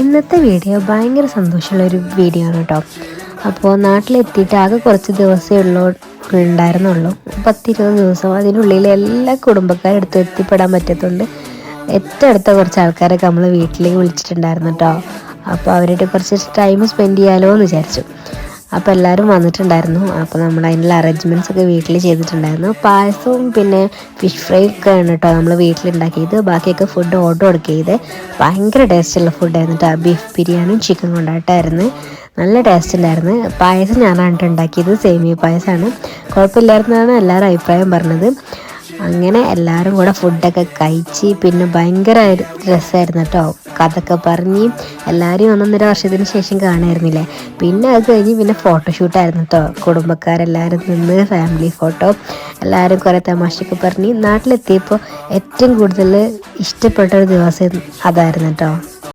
ഇന്നത്തെ വീഡിയോ ഭയങ്കര സന്തോഷമുള്ളൊരു വീഡിയോ ആണ് കേട്ടോ. അപ്പോൾ നാട്ടിലെത്തിയിട്ട് ആകെ കുറച്ച് ദിവസമേ ഉണ്ടായിരുന്നുള്ളൂ, 10-20 ദിവസം. അതിനുള്ളിൽ എല്ലാ കുടുംബക്കാരും അടുത്ത് എത്തിപ്പെടാൻ പറ്റത്തുണ്ട്. ഏറ്റവും അടുത്ത കുറച്ച് ആൾക്കാരൊക്കെ നമ്മൾ വീട്ടിലേക്ക് വിളിച്ചിട്ടുണ്ടായിരുന്നു കേട്ടോ. അപ്പോൾ അവരുടെ കുറച്ച് ടൈം സ്പെൻഡ് ചെയ്യാലോ എന്ന് വിചാരിച്ചു. അപ്പോൾ എല്ലാവരും വന്നിട്ടുണ്ടായിരുന്നു. അപ്പോൾ നമ്മൾ അതിനുള്ള അറേഞ്ച്മെൻറ്റ്സ് ഒക്കെ വീട്ടിൽ ചെയ്തിട്ടുണ്ടായിരുന്നു. പായസവും പിന്നെ ഫിഷ് ഫ്രൈ ഒക്കെ ആണ് കേട്ടോ നമ്മൾ വീട്ടിലുണ്ടാക്കിയത്. ബാക്കിയൊക്കെ ഫുഡ് ഓർഡർ കൊടുക്കിയത്. ഭയങ്കര ടേസ്റ്റുള്ള ഫുഡായിരുന്നു കേട്ടോ. ബീഫ് ബിരിയാണിയും ചിക്കൻ കൊണ്ടാട്ടമായിരുന്നു. നല്ല ടേസ്റ്റ് ഉണ്ടായിരുന്നു. പായസം ഞാനാണ് ഉണ്ടാക്കിയത്, സേമിയ പായസമാണ്. കുഴപ്പമില്ലായിരുന്നാണ് എല്ലാവരും അഭിപ്രായം പറഞ്ഞത്. അങ്ങനെ എല്ലാവരും കൂടെ ഫുഡൊക്കെ കഴിച്ച് പിന്നെ ഭയങ്കര രസമായിരുന്നു കേട്ടോ. കഥയൊക്കെ പറഞ്ഞ് എല്ലാവരെയും 1.5 വർഷത്തിന് ശേഷം കാണായിരുന്നില്ലേ. പിന്നെ അത് കഴിഞ്ഞ് പിന്നെ ഫോട്ടോഷൂട്ടായിരുന്നു കേട്ടോ. കുടുംബക്കാരെല്ലാവരും നിന്ന് ഫാമിലി ഫോട്ടോ, എല്ലാവരും കുറേ തമാശയൊക്കെ പറഞ്ഞ് നാട്ടിലെത്തിയപ്പോൾ ഏറ്റവും കൂടുതൽ ഇഷ്ടപ്പെട്ട ഒരു ദിവസം അതായിരുന്നു കേട്ടോ.